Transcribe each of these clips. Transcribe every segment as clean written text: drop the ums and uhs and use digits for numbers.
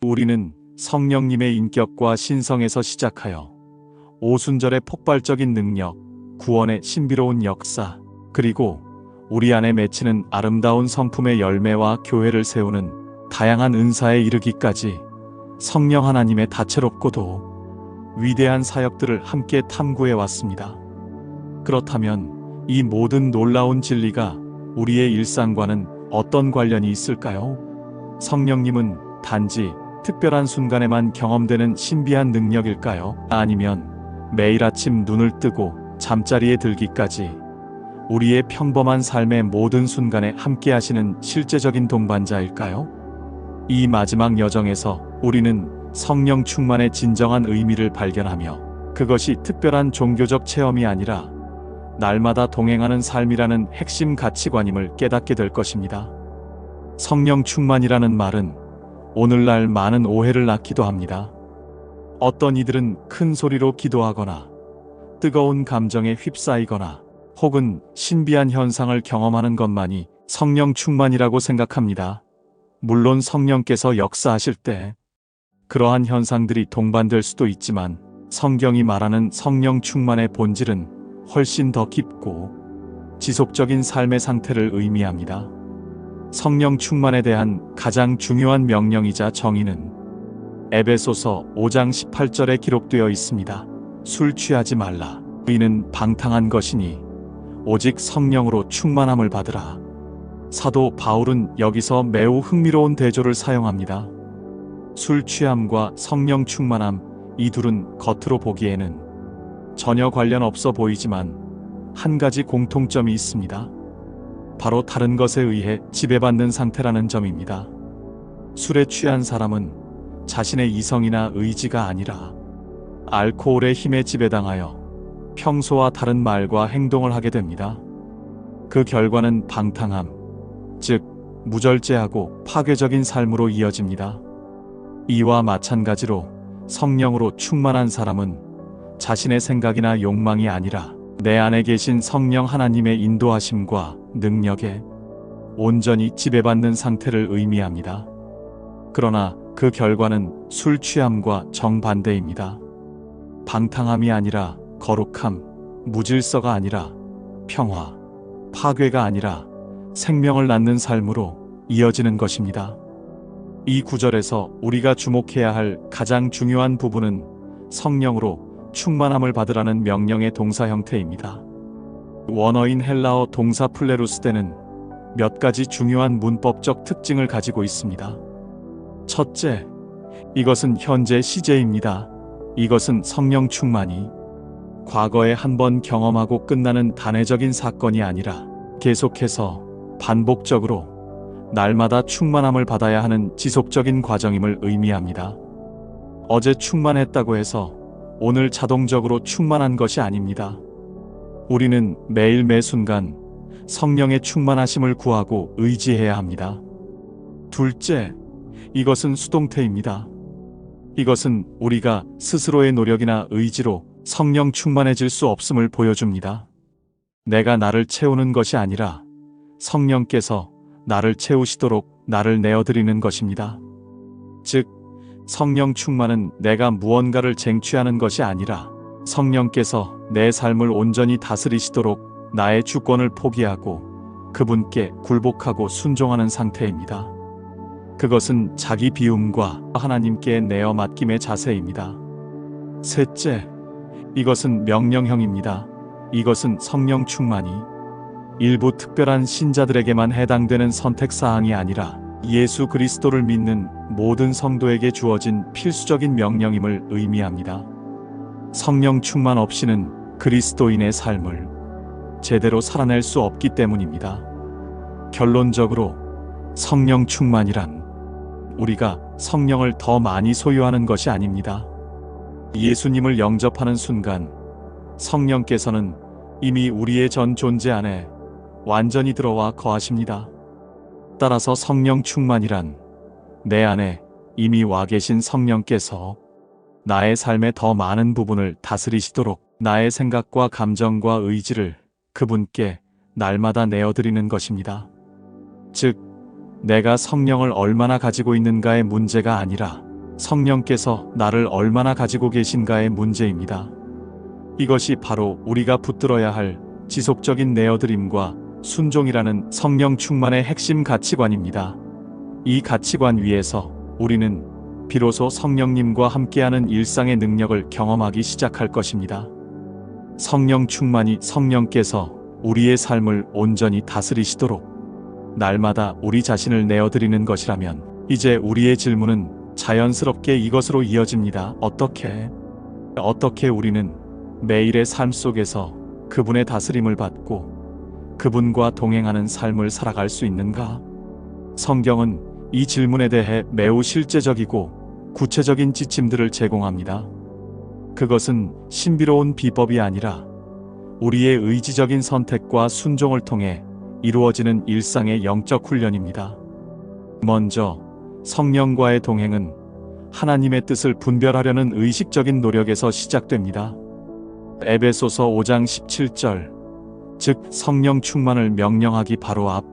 우리는 성령님의 인격과 신성에서 시작하여 오순절의 폭발적인 능력, 구원의 신비로운 역사, 그리고 우리 안에 맺히는 아름다운 성품의 열매와 교회를 세우는 다양한 은사에 이르기까지 성령 하나님의 다채롭고도 위대한 사역들을 함께 탐구해 왔습니다. 그렇다면 이 모든 놀라운 진리가 우리의 일상과는 어떤 관련이 있을까요? 성령님은 단지 특별한 순간에만 경험되는 신비한 능력일까요? 아니면 매일 아침 눈을 뜨고 잠자리에 들기까지 우리의 평범한 삶의 모든 순간에 함께 하시는 실제적인 동반자일까요? 이 마지막 여정에서 우리는 성령 충만의 진정한 의미를 발견하며 그것이 특별한 종교적 체험이 아니라 날마다 동행하는 삶이라는 핵심 가치관임을 깨닫게 될 것입니다. 성령 충만이라는 말은 오늘날 많은 오해를 낳기도 합니다. 어떤 이들은 큰 소리로 기도하거나 뜨거운 감정에 휩싸이거나 혹은 신비한 현상을 경험하는 것만이 성령 충만이라고 생각합니다. 물론 성령께서 역사하실 때 그러한 현상들이 동반될 수도 있지만 성경이 말하는 성령 충만의 본질은 훨씬 더 깊고 지속적인 삶의 상태를 의미합니다. 성령 충만에 대한 가장 중요한 명령이자 정의는 에베소서 5장 18절에 기록되어 있습니다. 술 취하지 말라. 이는 방탕한 것이니 오직 성령으로 충만함을 받으라. 사도 바울은 여기서 매우 흥미로운 대조를 사용합니다. 술 취함과 성령 충만함, 이 둘은 겉으로 보기에는 전혀 관련 없어 보이지만 한 가지 공통점이 있습니다. 바로 다른 것에 의해 지배받는 상태라는 점입니다. 술에 취한 사람은 자신의 이성이나 의지가 아니라 알코올의 힘에 지배당하여 평소와 다른 말과 행동을 하게 됩니다. 그 결과는 방탕함, 즉 무절제하고 파괴적인 삶으로 이어집니다. 이와 마찬가지로 성령으로 충만한 사람은 자신의 생각이나 욕망이 아니라 내 안에 계신 성령 하나님의 인도하심과 능력에 온전히 지배받는 상태를 의미합니다. 그러나 그 결과는 술 취함과 정반대입니다. 방탕함이 아니라 거룩함, 무질서가 아니라 평화, 파괴가 아니라 생명을 낳는 삶으로 이어지는 것입니다. 이 구절에서 우리가 주목해야 할 가장 중요한 부분은 성령으로 충만함을 받으라는 명령의 동사 형태입니다. 원어인 헬라어 동사 플레루스데는 몇 가지 중요한 문법적 특징을 가지고 있습니다. 첫째, 이것은 현재 시제입니다. 이것은 성령 충만이 과거에 한 번 경험하고 끝나는 단회적인 사건이 아니라 계속해서 반복적으로 날마다 충만함을 받아야 하는 지속적인 과정임을 의미합니다. 어제 충만했다고 해서 오늘 자동적으로 충만한 것이 아닙니다. 우리는 매일 매 순간 성령의 충만하심을 구하고 의지해야 합니다. 둘째, 이것은 수동태입니다. 이것은 우리가 스스로의 노력이나 의지로 성령 충만해질 수 없음을 보여줍니다. 내가 나를 채우는 것이 아니라 성령께서 나를 채우시도록 나를 내어드리는 것입니다. 즉, 성령 충만은 내가 무언가를 쟁취하는 것이 아니라 성령께서 내 삶을 온전히 다스리시도록 나의 주권을 포기하고 그분께 굴복하고 순종하는 상태입니다. 그것은 자기 비움과 하나님께 내어 맡김의 자세입니다. 셋째, 이것은 명령형입니다. 이것은 성령 충만이 일부 특별한 신자들에게만 해당되는 선택사항이 아니라 예수 그리스도를 믿는 모든 성도에게 주어진 필수적인 명령임을 의미합니다. 성령 충만 없이는 그리스도인의 삶을 제대로 살아낼 수 없기 때문입니다. 결론적으로 성령 충만이란 우리가 성령을 더 많이 소유하는 것이 아닙니다. 예수님을 영접하는 순간 성령께서는 이미 우리의 전 존재 안에 완전히 들어와 거하십니다. 따라서 성령 충만이란 내 안에 이미 와 계신 성령께서 나의 삶의 더 많은 부분을 다스리시도록 나의 생각과 감정과 의지를 그분께 날마다 내어드리는 것입니다. 즉, 내가 성령을 얼마나 가지고 있는가의 문제가 아니라 성령께서 나를 얼마나 가지고 계신가의 문제입니다. 이것이 바로 우리가 붙들어야 할 지속적인 내어드림과 순종이라는 성령 충만의 핵심 가치관입니다. 이 가치관 위에서 우리는 비로소 성령님과 함께하는 일상의 능력을 경험하기 시작할 것입니다. 성령 충만이 성령께서 우리의 삶을 온전히 다스리시도록 날마다 우리 자신을 내어드리는 것이라면 이제 우리의 질문은 자연스럽게 이것으로 이어집니다. 어떻게 우리는 매일의 삶 속에서 그분의 다스림을 받고 그분과 동행하는 삶을 살아갈 수 있는가? 성경은 이 질문에 대해 매우 실제적이고 구체적인 지침들을 제공합니다. 그것은 신비로운 비법이 아니라 우리의 의지적인 선택과 순종을 통해 이루어지는 일상의 영적 훈련입니다. 먼저 성령과의 동행은 하나님의 뜻을 분별하려는 의식적인 노력에서 시작됩니다. 에베소서 5장 17절, 즉 성령 충만을 명령하기 바로 앞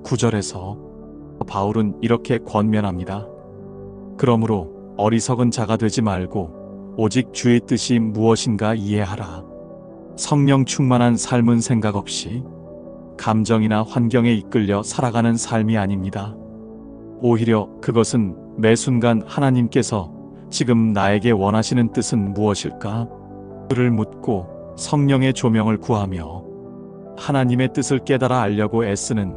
9절에서 바울은 이렇게 권면합니다. 그러므로 어리석은 자가 되지 말고 오직 주의 뜻이 무엇인가 이해하라. 성령 충만한 삶은 생각 없이 감정이나 환경에 이끌려 살아가는 삶이 아닙니다. 오히려 그것은 매 순간 하나님께서 지금 나에게 원하시는 뜻은 무엇일까? 를 묻고 성령의 조명을 구하며 하나님의 뜻을 깨달아 알려고 애쓰는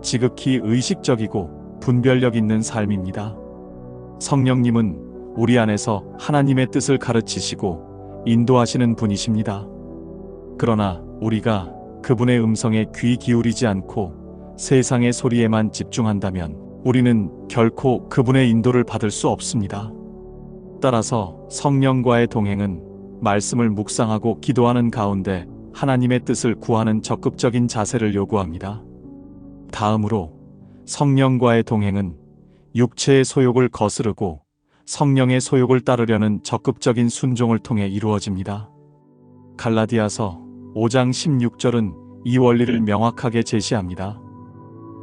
지극히 의식적이고 분별력 있는 삶입니다. 성령님은 우리 안에서 하나님의 뜻을 가르치시고 인도하시는 분이십니다. 그러나 우리가 그분의 음성에 귀 기울이지 않고 세상의 소리에만 집중한다면 우리는 결코 그분의 인도를 받을 수 없습니다. 따라서 성령과의 동행은 말씀을 묵상하고 기도하는 가운데 하나님의 뜻을 구하는 적극적인 자세를 요구합니다. 다음으로 성령과의 동행은 육체의 소욕을 거스르고 성령의 소욕을 따르려는 적극적인 순종을 통해 이루어집니다. 갈라디아서 5장 16절은 이 원리를 명확하게 제시합니다.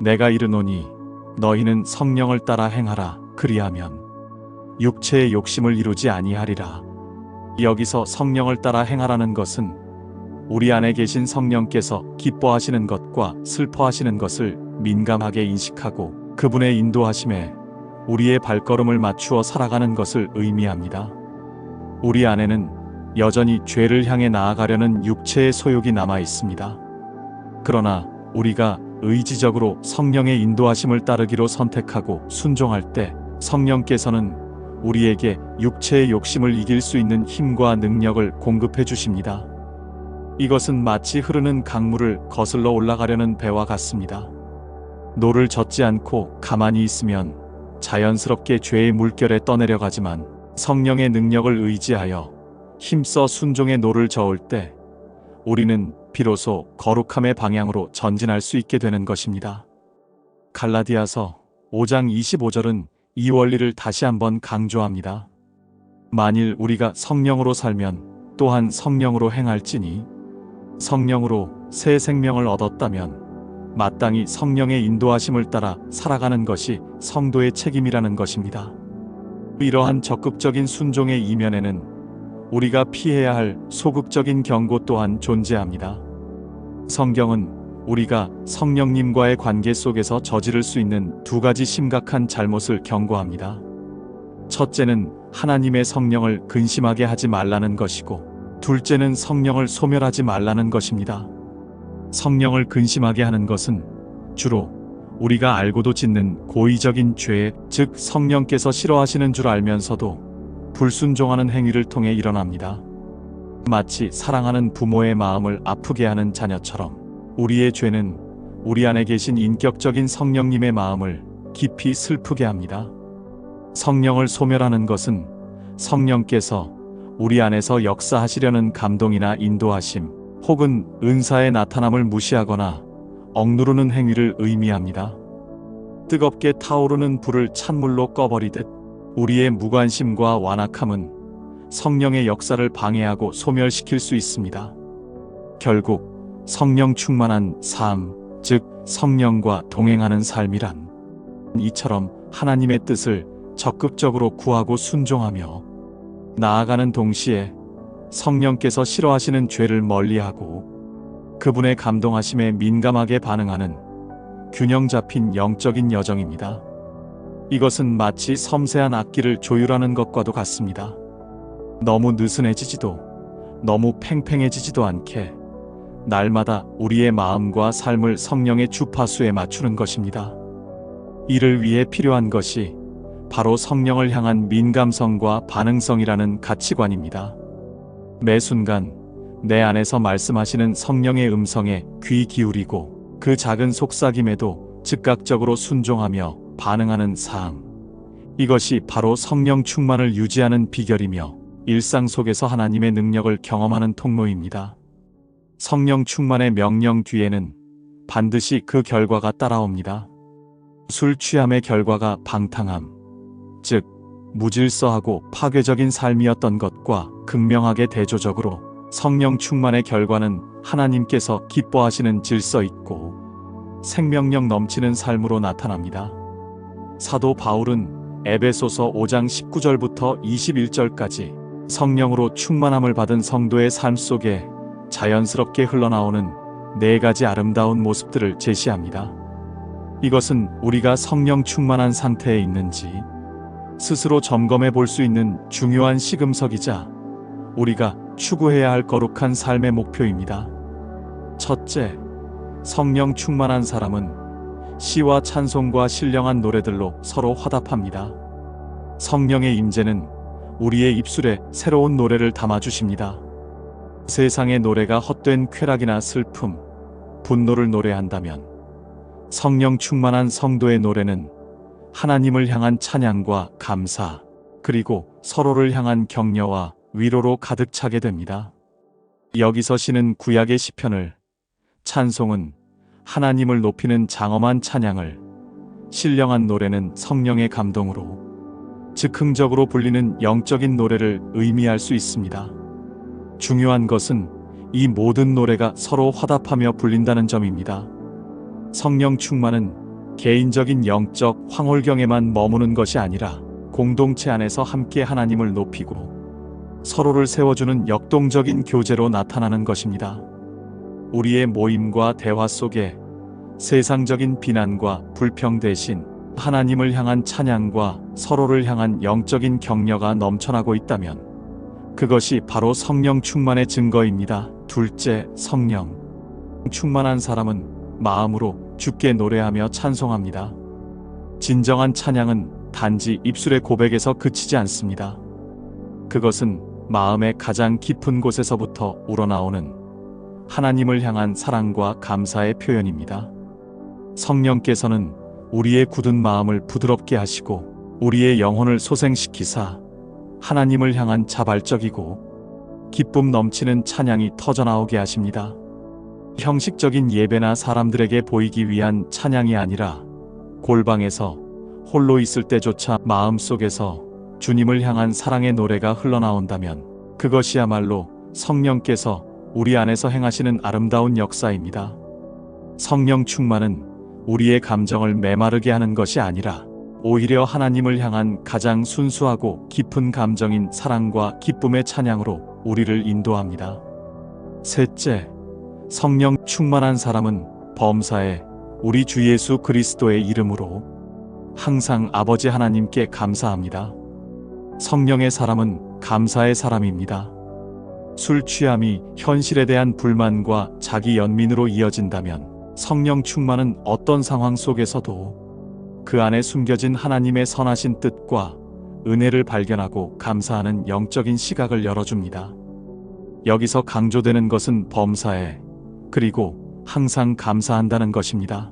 내가 이르노니 너희는 성령을 따라 행하라. 그리하면 육체의 욕심을 이루지 아니하리라. 여기서 성령을 따라 행하라는 것은 우리 안에 계신 성령께서 기뻐하시는 것과 슬퍼하시는 것을 민감하게 인식하고 그분의 인도하심에 우리의 발걸음을 맞추어 살아가는 것을 의미합니다. 우리 안에는 여전히 죄를 향해 나아가려는 육체의 소욕이 남아 있습니다. 그러나 우리가 의지적으로 성령의 인도하심을 따르기로 선택하고 순종할 때 성령께서는 우리에게 육체의 욕심을 이길 수 있는 힘과 능력을 공급해 주십니다. 이것은 마치 흐르는 강물을 거슬러 올라가려는 배와 같습니다. 노를 젓지 않고 가만히 있으면 자연스럽게 죄의 물결에 떠내려가지만 성령의 능력을 의지하여 힘써 순종의 노를 저을 때 우리는 비로소 거룩함의 방향으로 전진할 수 있게 되는 것입니다. 갈라디아서 5장 25절은 이 원리를 다시 한번 강조합니다. 만일 우리가 성령으로 살면 또한 성령으로 행할지니 성령으로 새 생명을 얻었다면 마땅히 성령의 인도하심을 따라 살아가는 것이 성도의 책임이라는 것입니다. 이러한 적극적인 순종의 이면에는 우리가 피해야 할 소극적인 경고 또한 존재합니다. 성경은 우리가 성령님과의 관계 속에서 저지를 수 있는 두 가지 심각한 잘못을 경고합니다. 첫째는 하나님의 성령을 근심하게 하지 말라는 것이고, 둘째는 성령을 소멸하지 말라는 것입니다. 성령을 근심하게 하는 것은 주로 우리가 알고도 짓는 고의적인 죄, 즉 성령께서 싫어하시는 줄 알면서도 불순종하는 행위를 통해 일어납니다. 마치 사랑하는 부모의 마음을 아프게 하는 자녀처럼 우리의 죄는 우리 안에 계신 인격적인 성령님의 마음을 깊이 슬프게 합니다. 성령을 소멸하는 것은 성령께서 우리 안에서 역사하시려는 감동이나 인도하심, 혹은 은사의 나타남을 무시하거나 억누르는 행위를 의미합니다. 뜨겁게 타오르는 불을 찬물로 꺼버리듯 우리의 무관심과 완악함은 성령의 역사를 방해하고 소멸시킬 수 있습니다. 결국 성령 충만한 삶, 즉 성령과 동행하는 삶이란 이처럼 하나님의 뜻을 적극적으로 구하고 순종하며 나아가는 동시에 성령께서 싫어하시는 죄를 멀리하고 그분의 감동하심에 민감하게 반응하는 균형 잡힌 영적인 여정입니다. 이것은 마치 섬세한 악기를 조율하는 것과도 같습니다. 너무 느슨해지지도 너무 팽팽해지지도 않게 날마다 우리의 마음과 삶을 성령의 주파수에 맞추는 것입니다. 이를 위해 필요한 것이 바로 성령을 향한 민감성과 반응성이라는 가치관입니다. 매 순간 내 안에서 말씀하시는 성령의 음성에 귀 기울이고 그 작은 속삭임에도 즉각적으로 순종하며 반응하는 삶. 이것이 바로 성령 충만을 유지하는 비결이며 일상 속에서 하나님의 능력을 경험하는 통로입니다. 성령 충만의 명령 뒤에는 반드시 그 결과가 따라옵니다. 술 취함의 결과가 방탕함, 즉 무질서하고 파괴적인 삶이었던 것과 극명하게 대조적으로 성령 충만의 결과는 하나님께서 기뻐하시는 질서 있고 생명력 넘치는 삶으로 나타납니다. 사도 바울은 에베소서 5장 19절부터 21절까지 성령으로 충만함을 받은 성도의 삶 속에 자연스럽게 흘러나오는 4가지 아름다운 모습들을 제시합니다. 이것은 우리가 성령 충만한 상태에 있는지 스스로 점검해 볼 수 있는 중요한 시금석이자 우리가 추구해야 할 거룩한 삶의 목표입니다. 첫째, 성령 충만한 사람은 시와 찬송과 신령한 노래들로 서로 화답합니다. 성령의 임재는 우리의 입술에 새로운 노래를 담아주십니다. 세상의 노래가 헛된 쾌락이나 슬픔, 분노를 노래한다면 성령 충만한 성도의 노래는 하나님을 향한 찬양과 감사, 그리고 서로를 향한 격려와 위로로 가득 차게 됩니다. 여기서 시는 구약의 시편을, 찬송은 하나님을 높이는 장엄한 찬양을, 신령한 노래는 성령의 감동으로 즉흥적으로 불리는 영적인 노래를 의미할 수 있습니다. 중요한 것은 이 모든 노래가 서로 화답하며 불린다는 점입니다. 성령 충만은 개인적인 영적 황홀경에만 머무는 것이 아니라 공동체 안에서 함께 하나님을 높이고 서로를 세워주는 역동적인 교제로 나타나는 것입니다. 우리의 모임과 대화 속에 세상적인 비난과 불평 대신 하나님을 향한 찬양과 서로를 향한 영적인 격려가 넘쳐나고 있다면 그것이 바로 성령 충만의 증거입니다. 둘째, 성령 충만한 사람은 마음으로 주께 노래하며 찬송합니다. 진정한 찬양은 단지 입술의 고백에서 그치지 않습니다. 그것은 마음의 가장 깊은 곳에서부터 우러나오는 하나님을 향한 사랑과 감사의 표현입니다. 성령께서는 우리의 굳은 마음을 부드럽게 하시고 우리의 영혼을 소생시키사 하나님을 향한 자발적이고 기쁨 넘치는 찬양이 터져나오게 하십니다. 형식적인 예배나 사람들에게 보이기 위한 찬양이 아니라 골방에서 홀로 있을 때조차 마음속에서 주님을 향한 사랑의 노래가 흘러나온다면 그것이야말로 성령께서 우리 안에서 행하시는 아름다운 역사입니다. 성령 충만은 우리의 감정을 메마르게 하는 것이 아니라 오히려 하나님을 향한 가장 순수하고 깊은 감정인 사랑과 기쁨의 찬양으로 우리를 인도합니다. 셋째, 성령 충만한 사람은 범사에 우리 주 예수 그리스도의 이름으로 항상 아버지 하나님께 감사합니다. 성령의 사람은 감사의 사람입니다. 술 취함이 현실에 대한 불만과 자기 연민으로 이어진다면 성령 충만은 어떤 상황 속에서도 그 안에 숨겨진 하나님의 선하신 뜻과 은혜를 발견하고 감사하는 영적인 시각을 열어줍니다. 여기서 강조되는 것은 범사에 그리고 항상 감사한다는 것입니다.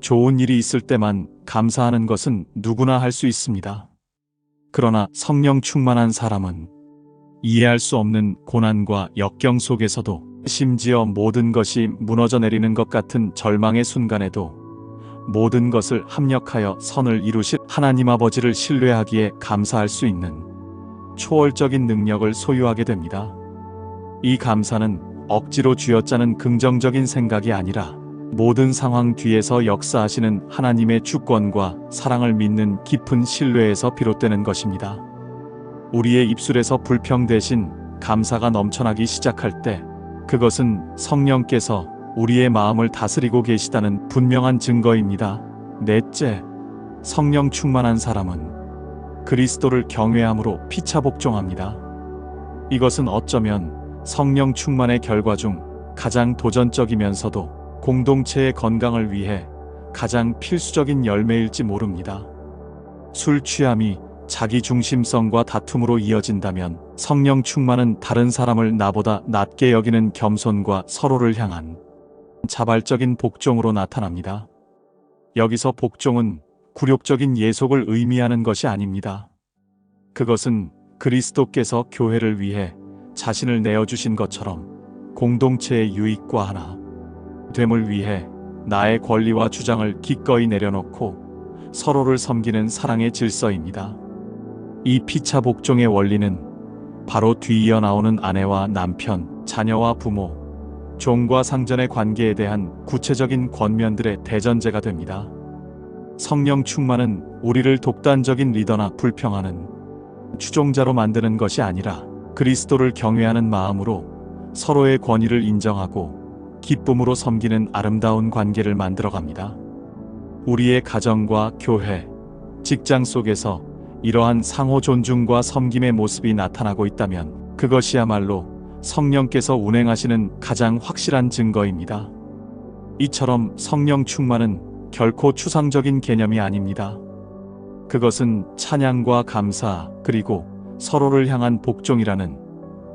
좋은 일이 있을 때만 감사하는 것은 누구나 할 수 있습니다. 그러나 성령 충만한 사람은 이해할 수 없는 고난과 역경 속에서도 심지어 모든 것이 무너져 내리는 것 같은 절망의 순간에도 모든 것을 합력하여 선을 이루실 하나님 아버지를 신뢰하기에 감사할 수 있는 초월적인 능력을 소유하게 됩니다. 이 감사는 억지로 쥐어짜는 긍정적인 생각이 아니라 모든 상황 뒤에서 역사하시는 하나님의 주권과 사랑을 믿는 깊은 신뢰에서 비롯되는 것입니다. 우리의 입술에서 불평 대신 감사가 넘쳐나기 시작할 때 그것은 성령께서 우리의 마음을 다스리고 계시다는 분명한 증거입니다. 넷째, 성령 충만한 사람은 그리스도를 경외함으로 피차 복종합니다. 이것은 어쩌면 성령 충만의 결과 중 가장 도전적이면서도 공동체의 건강을 위해 가장 필수적인 열매일지 모릅니다. 술 취함이 자기 중심성과 다툼으로 이어진다면 성령 충만은 다른 사람을 나보다 낮게 여기는 겸손과 서로를 향한 자발적인 복종으로 나타납니다. 여기서 복종은 굴욕적인 예속을 의미하는 것이 아닙니다. 그것은 그리스도께서 교회를 위해 자신을 내어주신 것처럼 공동체의 유익과 하나 됨을 위해 나의 권리와 주장을 기꺼이 내려놓고 서로를 섬기는 사랑의 질서입니다. 이 피차 복종의 원리는 바로 뒤이어 나오는 아내와 남편, 자녀와 부모, 종과 상전의 관계에 대한 구체적인 권면들의 대전제가 됩니다. 성령 충만은 우리를 독단적인 리더나 불평하는 추종자로 만드는 것이 아니라 그리스도를 경외하는 마음으로 서로의 권위를 인정하고 기쁨으로 섬기는 아름다운 관계를 만들어갑니다. 우리의 가정과 교회, 직장 속에서 이러한 상호 존중과 섬김의 모습이 나타나고 있다면 그것이야말로 성령께서 운행하시는 가장 확실한 증거입니다. 이처럼 성령 충만은 결코 추상적인 개념이 아닙니다. 그것은 찬양과 감사 그리고 서로를 향한 복종이라는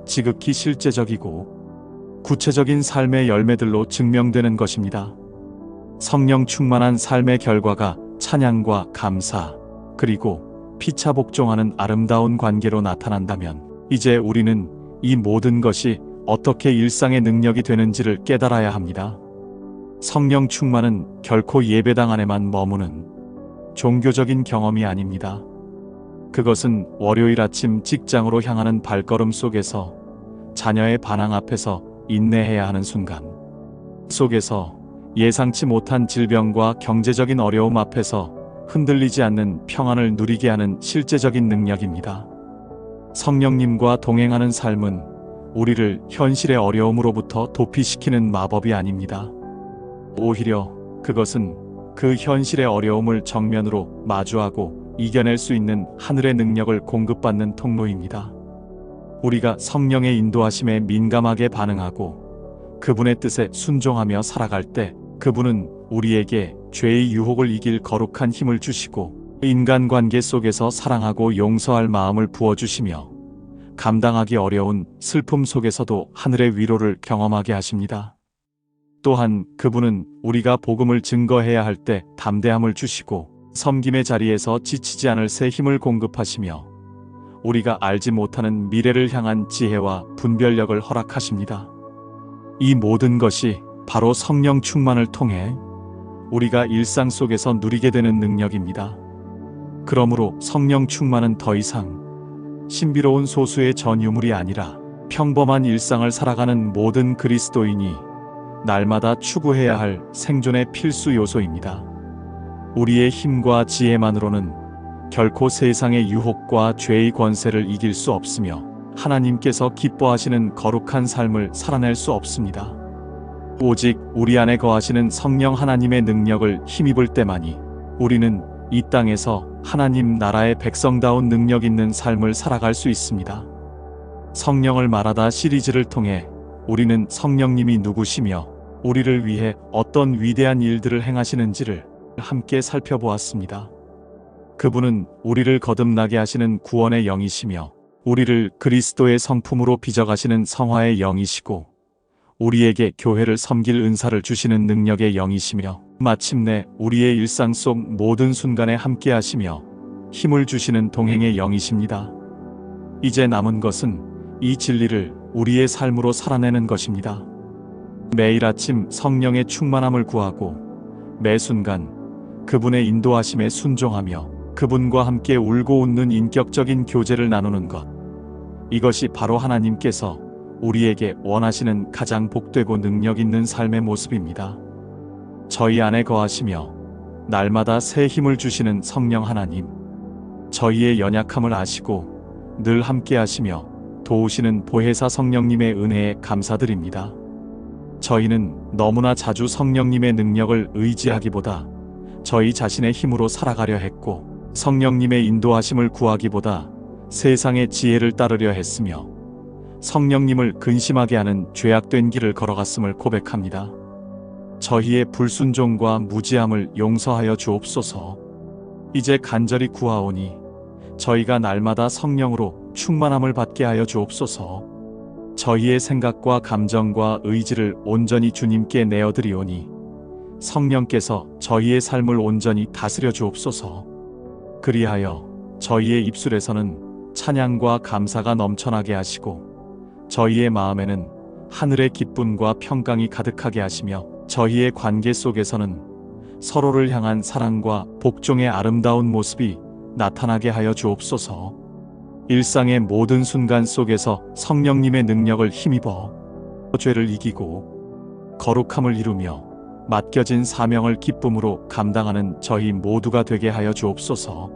지극히 실제적이고 구체적인 삶의 열매들로 증명되는 것입니다. 성령 충만한 삶의 결과가 찬양과 감사 그리고 피차 복종하는 아름다운 관계로 나타난다면 이제 우리는 이 모든 것이 어떻게 일상의 능력이 되는지를 깨달아야 합니다. 성령 충만은 결코 예배당 안에만 머무는 종교적인 경험이 아닙니다. 그것은 월요일 아침 직장으로 향하는 발걸음 속에서 자녀의 반항 앞에서 인내해야 하는 순간 속에서 예상치 못한 질병과 경제적인 어려움 앞에서 흔들리지 않는 평안을 누리게 하는 실제적인 능력입니다. 성령님과 동행하는 삶은 우리를 현실의 어려움으로부터 도피시키는 마법이 아닙니다. 오히려 그것은 그 현실의 어려움을 정면으로 마주하고 이겨낼 수 있는 하늘의 능력을 공급받는 통로입니다. 우리가 성령의 인도하심에 민감하게 반응하고 그분의 뜻에 순종하며 살아갈 때 그분은 우리에게 죄의 유혹을 이길 거룩한 힘을 주시고 인간관계 속에서 사랑하고 용서할 마음을 부어주시며 감당하기 어려운 슬픔 속에서도 하늘의 위로를 경험하게 하십니다. 또한 그분은 우리가 복음을 증거해야 할 때 담대함을 주시고 섬김의 자리에서 지치지 않을 새 힘을 공급하시며 우리가 알지 못하는 미래를 향한 지혜와 분별력을 허락하십니다. 이 모든 것이 바로 성령 충만을 통해 우리가 일상 속에서 누리게 되는 능력입니다. 그러므로 성령 충만은 더 이상 신비로운 소수의 전 유물이 아니라 평범한 일상을 살아가는 모든 그리스도인이 날마다 추구해야 할 생존의 필수 요소입니다. 우리의 힘과 지혜만으로는 결코 세상의 유혹과 죄의 권세를 이길 수 없으며 하나님께서 기뻐하시는 거룩한 삶을 살아낼 수 없습니다. 오직 우리 안에 거하시는 성령 하나님의 능력을 힘입을 때만이 우리는 이 땅에서 하나님 나라의 백성다운 능력 있는 삶을 살아갈 수 있습니다. 성령을 말하다 시리즈를 통해 우리는 성령님이 누구시며 우리를 위해 어떤 위대한 일들을 행하시는지를 함께 살펴보았습니다. 그분은 우리를 거듭나게 하시는 구원의 영이시며 우리를 그리스도의 성품으로 빚어가시는 성화의 영이시고 우리에게 교회를 섬길 은사를 주시는 능력의 영이시며 마침내 우리의 일상 속 모든 순간에 함께 하시며 힘을 주시는 동행의 영이십니다. 이제 남은 것은 이 진리를 우리의 삶으로 살아내는 것입니다. 매일 아침 성령의 충만함을 구하고 매 순간 그분의 인도하심에 순종하며 그분과 함께 울고 웃는 인격적인 교제를 나누는 것. 이것이 바로 하나님께서 우리에게 원하시는 가장 복되고 능력 있는 삶의 모습입니다. 저희 안에 거하시며 날마다 새 힘을 주시는 성령 하나님, 저희의 연약함을 아시고 늘 함께 하시며 도우시는 보혜사 성령님의 은혜에 감사드립니다. 저희는 너무나 자주 성령님의 능력을 의지하기보다 저희 자신의 힘으로 살아가려 했고, 성령님의 인도하심을 구하기보다 세상의 지혜를 따르려 했으며, 성령님을 근심하게 하는 죄악된 길을 걸어갔음을 고백합니다. 저희의 불순종과 무지함을 용서하여 주옵소서. 이제 간절히 구하오니 저희가 날마다 성령으로 충만함을 받게 하여 주옵소서. 저희의 생각과 감정과 의지를 온전히 주님께 내어드리오니 성령께서 저희의 삶을 온전히 다스려 주옵소서. 그리하여 저희의 입술에서는 찬양과 감사가 넘쳐나게 하시고 저희의 마음에는 하늘의 기쁨과 평강이 가득하게 하시며, 저희의 관계 속에서는 서로를 향한 사랑과 복종의 아름다운 모습이 나타나게 하여 주옵소서. 일상의 모든 순간 속에서 성령님의 능력을 힘입어 죄를 이기고 거룩함을 이루며 맡겨진 사명을 기쁨으로 감당하는 저희 모두가 되게 하여 주옵소서.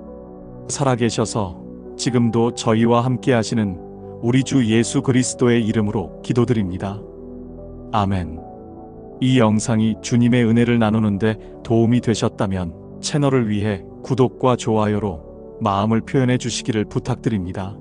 살아계셔서 지금도 저희와 함께 하시는 우리 주 예수 그리스도의 이름으로 기도드립니다. 아멘. 이 영상이 주님의 은혜를 나누는데 도움이 되셨다면 채널을 위해 구독과 좋아요로 마음을 표현해 주시기를 부탁드립니다.